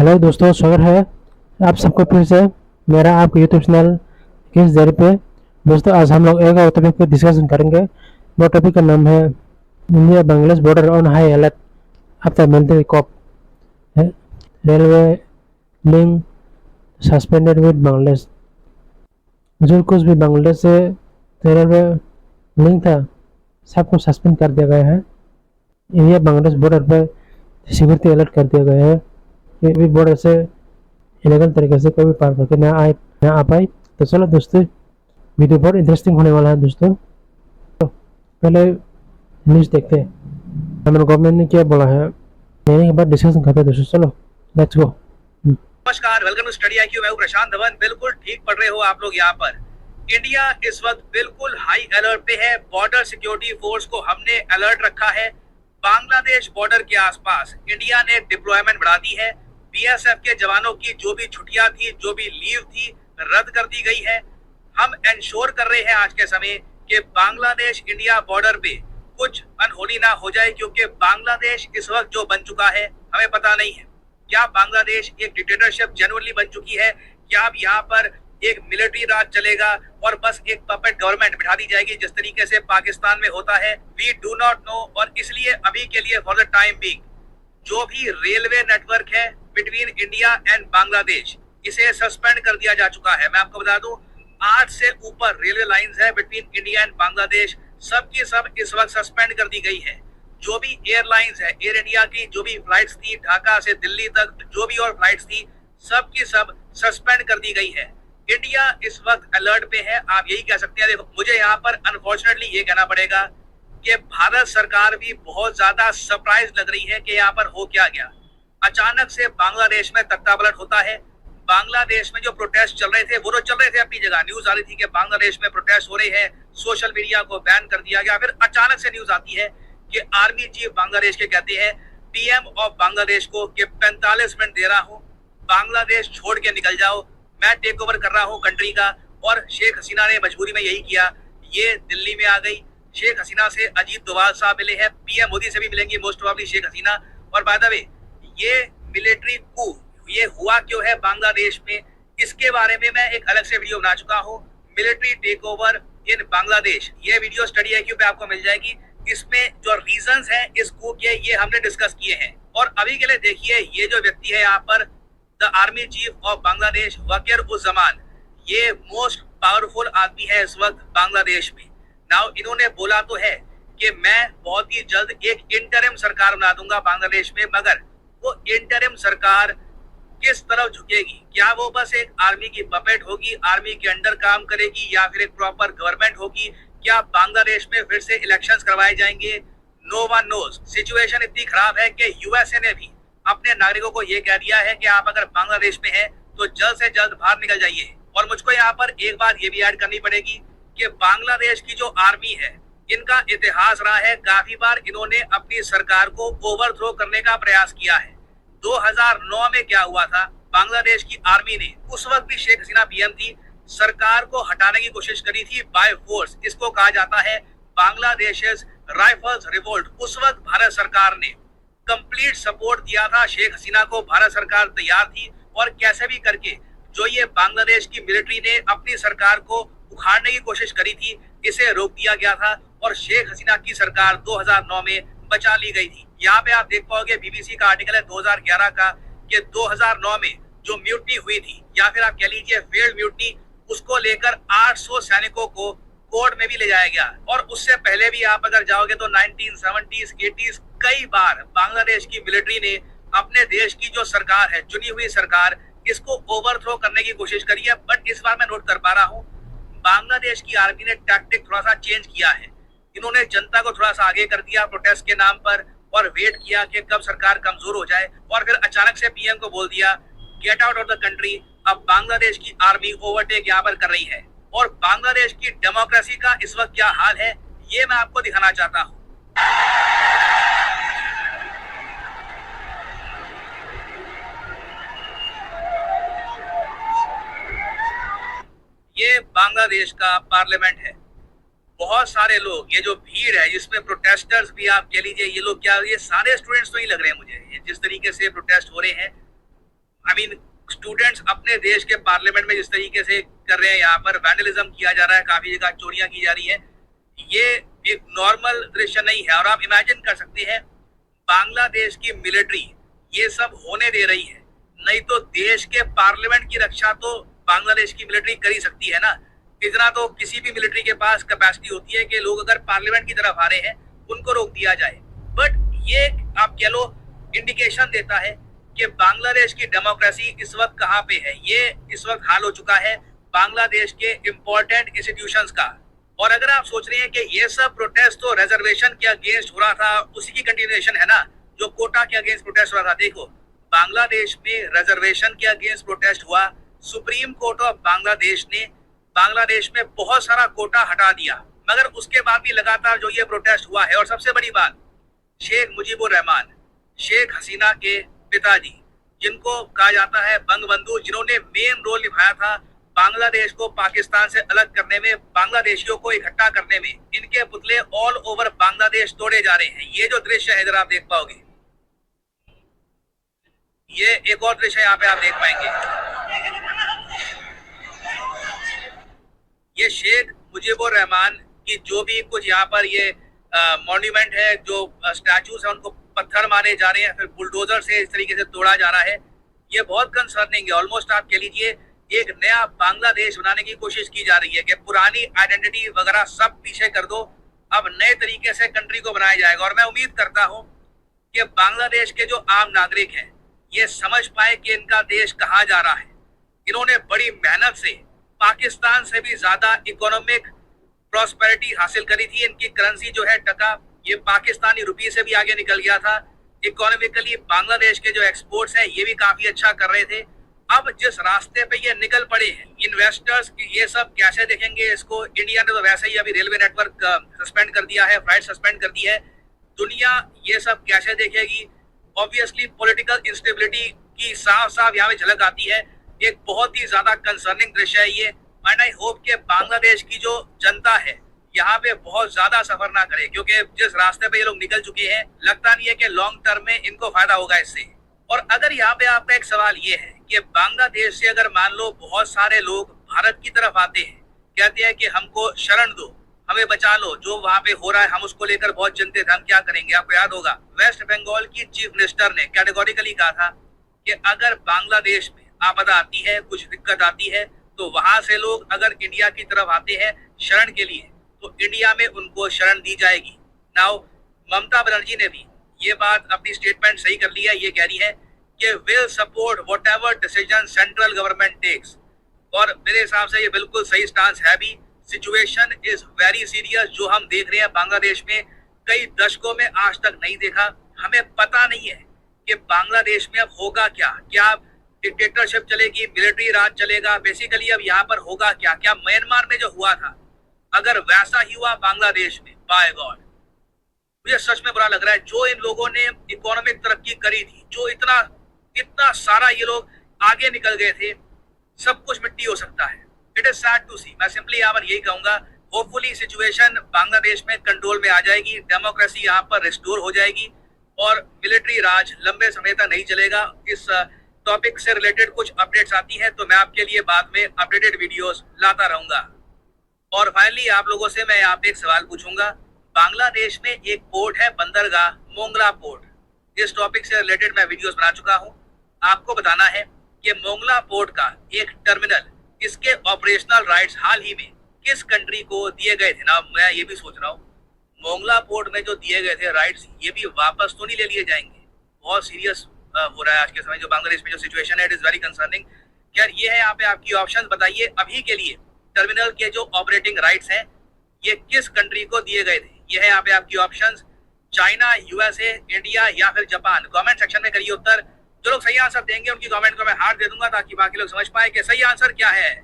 Hello दोस्तों, स्वागत है आप सबको फिर से मेरा आपके यूट्यूब चैनल किस देर पे। दोस्तों, आज हम लोग एक और टॉपिक पे डिस्कशन करेंगे। वो टॉपिक का नाम है India Bangladesh border on high alert after military coup है। Railway link suspended with Bangladesh. जो कुछ भी बांग्लादेश से रेलवे लिंक था सबको सस्पेंड कर दिया गया है। इंडिया बांग्लादेश बॉर्डर पर सिक्योरिटी अलर्ट कर दिया गया है कि भी बॉर्डर से इलीगल तरीके से कोई भी पार करके ना आ पाए। तो चलो दोस्तों, वीडियो बहुत इंटरेस्टिंग होने वाला है दोस्तों। तो पहले न्यूज़ देखते हैं हमारे गवर्नमेंट ने क्या बोला है, लेने के बाद डिस्कशन करते हैं दोस्तों। चलो लेट्स गो। नमस्कार, वेलकम टू स्टडी आईक्यू। मैं हूं प्रशांत धवन। बिल्कुल ठीक पढ़ रहे हो आप लोग। यहाँ पर इंडिया इस वक्त बिल्कुल हाई अलर्ट पे है। बॉर्डर सिक्योरिटी फोर्स को हमने अलर्ट रखा है। बांग्लादेश बॉर्डर के आसपास इंडिया ने डिप्लॉयमेंट बढ़ा दी है। बीएसएफ के जवानों की जो भी छुट्टियां थी, जो भी लीव थी, रद्द कर दी गई है। हम इंश्योर कर रहे हैं आज के समय कि बांग्लादेश इंडिया बॉर्डर पे कुछ अनहोनी ना हो जाए, क्योंकि बांग्लादेश इस वक्त जो बन चुका है हमें पता नहीं है क्या बांग्लादेश एक डिक्टेटरशिप जेन्युइनली बन चुकी है, क्या अब यहाँ पर एक मिलिट्री राज चलेगा और बस एक पपेट गवर्नमेंट बिठा दी जाएगी जिस तरीके से पाकिस्तान में होता है। We do not know. और इसलिए अभी के लिए फॉर द टाइम बीइंग जो भी रेलवे नेटवर्क है बिटवीन इंडिया एंड बांग्लादेश, इसे सस्पेंड कर दिया जा चुका है। मैं आपको बता दूं, 8 से ऊपर रेलवे लाइंस है बिटवीन इंडिया एंड बांग्लादेश, सब की सब इस वक्त सस्पेंड कर दी गई है। जो भी एयरलाइंस है, एयर इंडिया की जो भी फ्लाइट्स थी ढाका से दिल्ली तक, जो भी और फ्लाइट्स थी, सब की सब सस्पेंड कर दी गई है। इंडिया इस वक्त अलर्ट पे है, आप यही कह सकते हैं। देखो, मुझे यहाँ पर अनफॉर्चुनेटली ये कहना पड़ेगा कि भारत सरकार भी बहुत ज्यादा सरप्राइज लग रही है कि यहाँ पर हो क्या गया। अचानक से बांग्लादेश में तख्ता पलट होता है। बांग्लादेश में जो प्रोटेस्ट चल रहे थे वो तो चल रहे थे अपनी जगह। न्यूज आ रही थी कि बांग्लादेश में प्रोटेस्ट हो रहे हैं, सोशल मीडिया को बैन कर दिया गया। फिर अचानक से न्यूज आती है कि आर्मी चीफ बांग्लादेश के कहते हैं पीएम ऑफ बांग्लादेश को कि 45 मिनट दे रहा हूं, बांग्लादेश छोड़ के निकल जाओ, मैं टेक ओवर कर रहा हूं कंट्री का। और शेख हसीना ने मजबूरी में यही किया। ये दिल्ली में आ गई। शेख हसीना से अजीत डोभाल साहब मिले हैं, पीएम मोदी से भी मिलेंगी मोस्ट प्रोबेबली शेख हसीना। और बाय द वे, ये मिलिट्री कू ये हुआ क्यों है बांग्लादेश में, इसके बारे में मैं एक अलग से वीडियो बना चुका हूँ, military takeover in Bangladesh. ये वीडियो स्टडी आईक्यू पे आपको मिल जाएगी। इसमें जो रीजंस हैं इस कू के, ये हमने डिस्कस किए हैं। और अभी के लिए देखिए, ये जो व्यक्ति है यहाँ पर, the army chief of Bangladesh Waker uz Zaman, ये मोस्ट पावरफुल आदमी है इस वक्त बांग्लादेश में। नाउ इन्होंने बोला तो है कि मैं बहुत ही जल्द एक इंटरिम सरकार बना दूंगा बांग्लादेश में, मगर वो इंटरिम सरकार किस तरफ झुकेगी? क्या वो बस एक आर्मी की पपेट होगी, आर्मी के अंडर काम करेगी, या फिर एक प्रॉपर गवर्नमेंट होगी? क्या बांग्लादेश में फिर से इलेक्शंस करवाए जाएंगे? No one knows. सिचुएशन इतनी खराब है कि यूएसए ने भी अपने नागरिकों को ये कह दिया है कि आप अगर बांग्लादेश में हैं तो जल्द से जल्द बाहर निकल जाइए। और मुझको यहाँ पर एक बात ये भी ऐड करनी पड़ेगी कि बांग्लादेश की जो आर्मी है, इनका इतिहास रहा है, काफी बार इन्होंने अपनी सरकार को ओवरथ्रो करने का प्रयास किया है। 2009 में क्या हुआ था, बांग्लादेश की आर्मी ने, उस वक्त भी शेख हसीना पीएम थी, सरकार को हटाने की कोशिश करी थी बाय फोर्स। इसको कहा जाता है बांग्लादेश राइफल्स रिवोल्ट। उस वक्त भारत सरकार ने कंप्लीट सपोर्ट दिया था शेख हसीना को। भारत सरकार तैयार थी और कैसे भी करके जो ये बांग्लादेश की मिलिट्री ने अपनी सरकार को उखाड़ने की कोशिश करी थी, इसे रोक दिया गया था और शेख हसीना की सरकार 2009 में बचा ली गई थी। यहाँ पे आप देख पाओगे, बीबीसी का आर्टिकल है 2011 का, कि 2009 में जो म्यूटनी हुई थी, या फिर आप कह लीजिए फेल्ड म्यूटनी, उसको लेकर 800 सैनिकों को कोर्ट में भी ले जाया गया। और उससे पहले भी आप अगर जाओगे तो 1970s 80s कई बार बांग्लादेश की मिलिट्री ने अपने देश की जो सरकार है, चुनी हुई सरकार, इसको ओवरथ्रो करने की कोशिश करी है। बट इस बार मैं नोट कर पा रहा हूँ, बांग्लादेश की आर्मी ने टैक्टिक थोड़ा सा चेंज किया है। इन्होंने जनता को थोड़ा सा आगे कर दिया प्रोटेस्ट के नाम पर, और वेट किया कि कब सरकार कमजोर हो जाए, और फिर अचानक से पीएम को बोल दिया get out of the country. अब बांग्लादेश की आर्मी ओवरटेक यहाँ पर कर रही है। और बांग्लादेश की डेमोक्रेसी का इस वक्त क्या हाल है, ये मैं आपको दिखाना चाहता हूँ। ये बांग्लादेश का पार्लियामेंट है। बहुत सारे लोग, ये जो भीड़ है जिसमें प्रोटेस्टर्स भी आप कह लीजिए, ये लोग क्या, ये सारे स्टूडेंट्स तो नहीं लग रहे हैं मुझे, ये जिस तरीके से प्रोटेस्ट हो रहे हैं। आई मीन स्टूडेंट्स अपने देश के पार्लियामेंट में जिस तरीके से कर रहे हैं, यहाँ पर वैंडलिज्म किया जा रहा है, काफी जगह चोरियां की जा रही है, ये एक नॉर्मल दृश्य नहीं है। और आप इमेजिन कर सकते हैं बांग्लादेश की मिलिट्री ये सब होने दे रही है, नहीं तो देश के पार्लियामेंट की रक्षा तो बांग्लादेश की मिलिट्री कर ही सकती है ना। इतना तो किसी भी मिलिट्री के पास कैपेसिटी होती है कि लोग अगर पार्लियामेंट की तरफ आ रहे हैं उनको रोक दिया जाए। बट ये आप कह लो इंडिकेशन देता है कि बांग्लादेश की डेमोक्रेसी इस वक्त कहाँ पे है। ये इस वक्त हाल हो चुका है बांग्लादेश के इंपॉर्टेंट इंस्टीट्यूशंस का। और अगर आप सोच रहे हैं कि ये सब प्रोटेस्ट तो रिजर्वेशन के अगेंस्ट हो रहा था, उसी की कंटिन्यूएशन है ना, जो कोटा के अगेंस्ट प्रोटेस्ट हो रहा था। देखो बांग्लादेश में रिजर्वेशन के अगेंस्ट प्रोटेस्ट हुआ, सुप्रीम कोर्ट ऑफ बांग्लादेश ने बांग्लादेश में बहुत सारा कोटा हटा दिया, मगर उसके बाद भी लगातार जो ये प्रोटेस्ट हुआ है। और सबसे बड़ी बात, शेख मुजीबुर रहमान, शेख हसीना के पिताजी, जिनको कहा जाता है बंगबंधु, जिन्होंने मेन रोल निभाया था बांग्लादेश को पाकिस्तान से अलग करने में, बांग्लादेशियों को इकट्ठा करने में, इनके पुतले ऑल ओवर बांग्लादेश तोड़े जा रहे हैं। ये जो दृश्य है इधर आप देख पाओगे, ये एक और दृश्य यहाँ पे आप देख पाएंगे। ये शेख मुजीबुर रहमान की जो भी कुछ यहाँ पर ये मॉन्यूमेंट है, जो स्टैचूज है, उनको पत्थर मारे जा रहे हैं, फिर बुलडोजर से इस तरीके से तोड़ा जा रहा है। ये बहुत कंसर्निंग है। ऑलमोस्ट आप कह लीजिए एक नया बांग्लादेश बनाने की कोशिश की जा रही है कि पुरानी आइडेंटिटी वगैरह सब पीछे कर दो, अब नए तरीके से कंट्री को बनाया जाएगा। और मैं उम्मीद करता हूँ कि बांग्लादेश के जो आम नागरिक हैं ये समझ पाए कि इनका देश कहाँ जा रहा है। इन्होंने बड़ी मेहनत से पाकिस्तान से भी ज्यादा इकोनॉमिक प्रॉस्पेरिटी हासिल करी थी। इनकी करेंसी जो है टका, ये पाकिस्तानी रुपये से भी आगे निकल गया था। इकोनॉमिकली बांग्लादेश के जो एक्सपोर्ट्स हैं ये भी काफी अच्छा कर रहे थे। अब जिस रास्ते पे ये निकल पड़े हैं, इन्वेस्टर्स ये सब कैसे देखेंगे इसको। इंडिया ने तो वैसे ही अभी रेलवे नेटवर्क सस्पेंड कर दिया है, फ्लाइट सस्पेंड कर दी है। दुनिया ये सब कैसे देखेगी। ऑब्वियसली पॉलिटिकल इंस्टेबिलिटी की साफ साफ यहाँ में झलक आती है। एक बहुत ही ज्यादा कंसर्निंग दृश्य है ये। एंड आई होप कि बांग्लादेश की जो जनता है यहाँ पे बहुत ज्यादा सफर ना करे, क्योंकि जिस रास्ते पे ये लोग निकल चुके हैं लगता नहीं है कि लॉन्ग टर्म में इनको फायदा होगा इससे। और अगर यहाँ पे आपका एक सवाल ये है कि बांग्लादेश से अगर मान लो बहुत सारे लोग भारत की तरफ आते हैं, कहते हैं कि हमको शरण दो, हमें बचा लो, जो वहाँ पे हो रहा है हम उसको लेकर बहुत चिंतित, हम क्या करेंगे। आपको याद होगा वेस्ट बंगाल की चीफ मिनिस्टर ने कैटेगोरिकली कहा था कि अगर बांग्लादेश में आपदा आती है, कुछ दिक्कत आती है, तो वहां से लोग अगर इंडिया की तरफ आते हैं शरण के लिए तो इंडिया में उनको शरण दी जाएगी। नाउ ममता बनर्जी ने भी ये बात अपनी स्टेटमेंट सही कर ली है। ये कह रही है कि will support whatever decision central government takes. और मेरे हिसाब से ये बिल्कुल सही स्टांस है भी। Situation is very serious. जो हम देख रहे हैं बांग्लादेश में कई दशकों में आज तक नहीं देखा। हमें पता नहीं है कि बांग्लादेश में अब होगा क्या। क्या डिक्टेटरशिप चलेगी, मिलिट्री राज चलेगा, बेसिकली अब यहाँ पर होगा क्या। क्या म्यांमार में जो हुआ था अगर वैसा ही हुआ बांग्लादेश में, बाय गॉड मुझे सच में बुरा लग रहा है। जो इन लोगों ने इकोनॉमिक तरक्की करी थी, जो इतना सारा ये लोग आगे निकल गए थे, सब कुछ मिट्टी हो सकता है। इट इज सैड टू सी। मैं सिंपली यहाँ पर यही कहूंगा, होपफुली सिचुएशन बांग्लादेश में कंट्रोल में आ जाएगी, डेमोक्रेसी यहाँ पर रिस्टोर हो जाएगी और मिलिट्री राज लंबे समय तक नहीं चलेगा। इस टॉपिक से रिलेटेड कुछ अपडेट्स आती हैं तो मैं आपके लिए बाद में अपडेटेड वीडियोस लाता रहूंगा। और फाइनली आप लोगों से मैं यहाँ पे एक सवाल पूछूंगा। बांग्लादेश में एक पोर्ट है बंदरगाह मोंगला पोर्ट। इस टॉपिक से रिलेटेड मैं वीडियोस बना चुका हूँ। आपको बताना है कि मोंगला पोर्ट का एक टर्मिनल, इसके ऑपरेशनल राइट्स हाल ही में किस कंट्री को दिए गए थे। ना मैं ये भी सोच रहा हूँ मोंगला पोर्ट में जो दिए गए थे राइट्स, ये भी वापस तो नहीं ले लिए जाएंगे। बहुत सीरियस हो रहा है आज के समय जो बांग्लादेश में जो सिचुएशन है, इट इज वेरी कंसर्निंग। यार ये है यहाँ पे आपकी ऑप्शन, बताइए अभी के लिए टर्मिनल के जो ऑपरेटिंग राइट्स हैं ये किस कंट्री को दिए गए थे। ये है यहाँ पे आपकी ऑप्शंस, चाइना, यूएसए, इंडिया या फिर जापान। कमेंट सेक्शन में करिए उत्तर। जो लोग सही आंसर देंगे उनकी कमेंट को मैं हार्ट दे दूंगा ताकि बाकी लोग समझ पाए कि सही आंसर क्या है।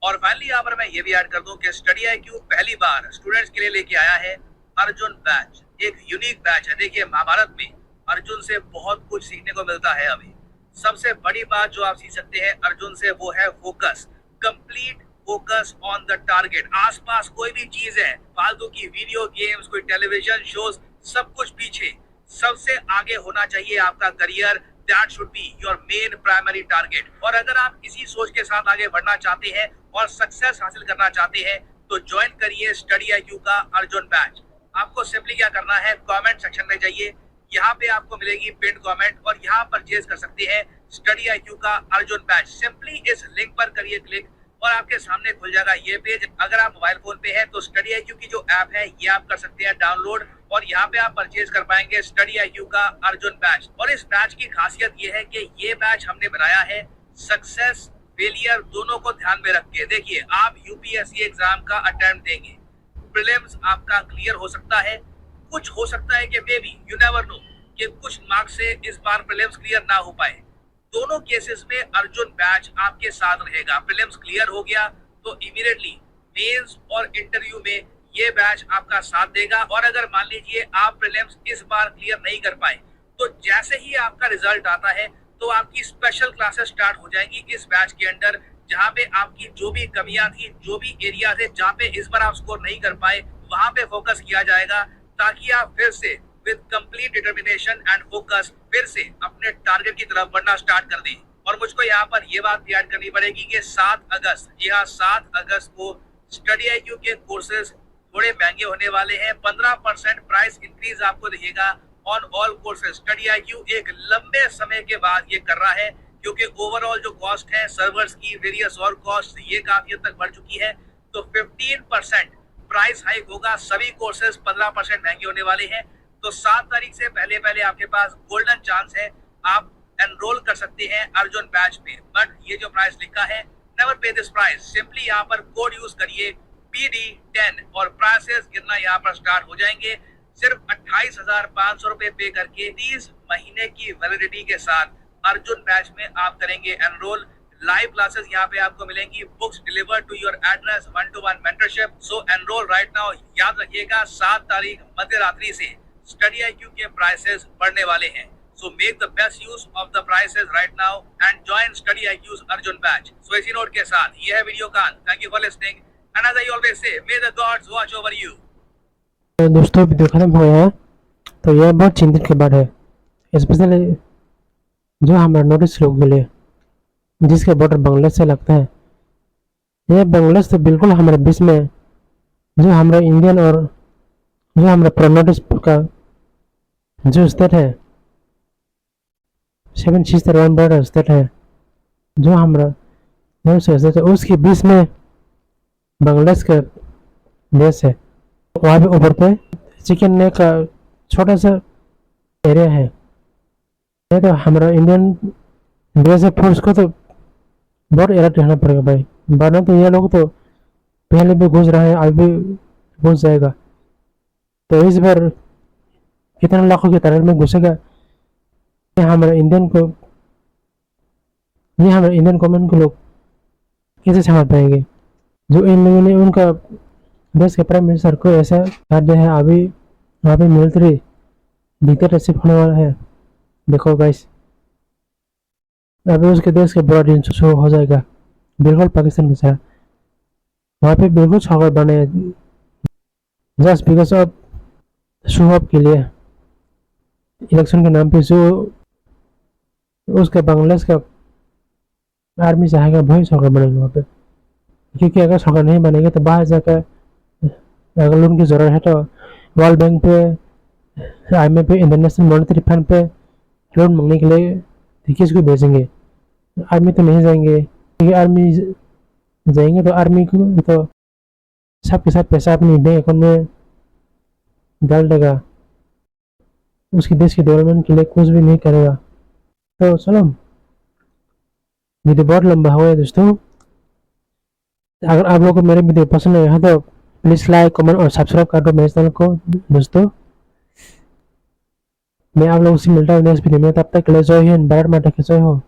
और फाइनली यहाँ पर मैं ये भी ऐड कर दूं कि स्टडी IQ पहली बार स्टूडेंट्स के लिए लेके आया है अर्जुन बैच। एक यूनिक बैच है। देखिए महाभारत में अर्जुन से बहुत कुछ सीखने को मिलता है। अभी सबसे बड़ी बात जो आप सीख सकते हैं अर्जुन से वो है focus, complete focus on the target. आसपास कोई भी चीज है, फालतू की वीडियो गेम्स, कोई टेलीविजन शोज, सब कुछ पीछे। सबसे आगे होना चाहिए आपका career, that should be your main primary target. और अगर आप इसी सोच के साथ आगे बढ़ना चाहते हैं और सक्सेस हासिल करना चाहते हैं तो ज्वाइन करिए स्टडी IQ का अर्जुन बैच। आपको सिंपली क्या करना है, कमेंट सेक्शन में जाइए, यहाँ पे आपको मिलेगी पिन कमेंट और यहाँ परचेज कर सकते हैं स्टडी IQ का अर्जुन बैच। सिंपली इस लिंक पर करिए क्लिक और आपके सामने खुल जाएगा ये पेज। अगर आप मोबाइल फोन पे है तो स्टडी IQ की जो ऐप है ये आप कर सकते हैं डाउनलोड और यहाँ पे आप परचेज कर पाएंगे स्टडी IQ का अर्जुन बैच। और इस बैच की खासियत ये है कि ये बैच हमने बनाया है सक्सेस फेलियर दोनों को ध्यान में रख के। देखिए, आप UPSC एग्जाम का अटेम्प्ट देंगे, प्रीलिम्स आपका क्लियर हो सकता है, कुछ हो सकता है कि may be you never know कि कुछ मार्क्स से इस बार प्रीलिम्स क्लियर ना हो पाए। दोनों केसेस में अर्जुन बैच आपके साथ रहेगा। प्रीलिम्स क्लियर हो गया तो इमीडिएटली मेंस और इंटरव्यू में ये बैच आपका साथ देगा। और अगर मान लीजिए आप प्रीलिम्स इस बार क्लियर नहीं कर पाए तो जैसे ही आपका रिजल्ट आता है तो आपकी स्पेशल क्लासेस स्टार्ट हो जाएंगी इस बैच के अंदर, जहाँ पे आपकी जो भी कमियां थी, जो भी एरिया थे जहाँ पे इस बार आप स्कोर नहीं कर पाए, वहां पे फोकस किया जाएगा ताकि आप फिर से with complete determination and focus फिर से अपने टारगेट की तरफ बढ़ना स्टार्ट कर दें। और मुझको यहाँ पर ये बात भी ऐड करनी पड़ेगी कि 7 अगस्त, जी हाँ 7 अगस्त को स्टडी IQ के कोर्सेज थोड़े महंगे होने वाले हैं। 15% प्राइस इंक्रीज आपको दिखेगा on all courses. Study IQ एक लंबे समय के बाद ये कर रहा है क्योंकि ओवरऑल जो कॉस्ट है सर्वर्स की, वेरियस और कॉस्ट ये काफी हद तक बढ़ चुकी है। तो 15% प्राइस हाइक होगा, सभी कोर्सेज 15% महंगे होने वाले हैं। तो 7 तारीख से पहले पहले आपके पास गोल्डन चांस है, आप एनरोल कर सकते हैं अर्जुन बैच पे। बट ये जो प्राइस लिखा है, नेवर पे दिस प्राइस, सिंपली यहाँ पर कोड यूज करिए PD10 और प्राइसेस गिरना यहाँ पर स्टार्ट हो जाएंगे। सिर्फ 28,500 रुपए पे करके 30 महीने की वैलिडिटी के साथ अर्जुन बैच में आप करेंगे एनरोल। लाइव क्लासेस यहाँ पे आपको मिलेंगी, books deliver to your address, 1-to-1 mentorship. So enrol right now. याद रखिएगा 7 तारीख मध्य रात्रि से स्टडी IQ के प्राइसेस बढ़ने वाले हैं। So make the best use of the prices right now and join Study IQ's Arjun batch. So इसी नोट के साथ ये है वीडियो का। Thank you for listening and as I always say, may the gods watch over you. तो दोस्तों video खत्म हो गया है, तो यह बहुत चिंतित की बात है, स्पेशली जो हमारे नॉर्थ ईस्ट लोगों के लिए जिसके बॉर्डर बांग्लादेश से लगता है। यह बांग्लादेश तो बिल्कुल हमारे बीच में, जो हमारे इंडियन और जो हमारे नॉर्थ ईस्ट का जो स्टेट है, 7 सिस्टर 1 ब्रदर स्टेट है, जो हमारा नॉर्थ ईस्ट स्टेट है, उसके बीच में बांग्लादेश का देश है। वहाँ पे ऊपर पे चिकन नेक का छोटा सा एरिया है। ये तो हमारा इंडियन बेस फोर्स को तो बहुत अलर्ट रहना पड़ेगा भाई, वरना तो ये लोग तो पहले भी घुस रहे हैं, अभी भी घुस जाएगा। तो इस बार कितने लाखों की तादाद में घुसेगा, ये हमारे इंडियन गवर्नमेंट को लोग कैसे संभाल पाएंगे। जो इन लोगों ने उनका देश के प्राइम मिनिस्टर को ऐसा कर दिया है, अभी वहाँ पे मिलिट्री डिक्टेटरशिप होने वाला है। देखो गाइस, अभी उसके देश के बड़ा दिन शो हो जाएगा, बिल्कुल पाकिस्तान के साथ। वहाँ पे बिल्कुल सरकार बने just because of show off के लिए, इलेक्शन के नाम पे। जो उसका बांग्लादेश का आर्मी चाहेगा वही सरकार बनेगा वहाँ पे, क्योंकि अगर सरकार नहीं बनेगी तो बाहर जाकर अगर लोन की ज़रूरत है तो वर्ल्ड बैंक पे, IMF पे, इंटरनेशनल मॉनेटरी फंड पे लोन मांगने के लिए किसको भेजेंगे? आर्मी तो नहीं जाएंगे, क्योंकि आर्मी जाएंगे तो आर्मी को तो सबके साथ पैसा अपनी बैंक अकाउंट में डाल देगा, उसके देश के डेवलपमेंट के लिए कुछ भी नहीं करेगा। तो चलो, वीडियो बहुत लंबा हो गया दोस्तों। अगर आप लोगों को मेरे वीडियो पसंद आया तो प्लीज़ लाइक, कमेंट और सब्सक्राइब कर दो मेरे चैनल को दोस्तों। मैं आप लोगों से मिलता हूँ नेक्स्ट वीडियो में, तब तक के लिए जय हिंद, भारत माता की जय हो।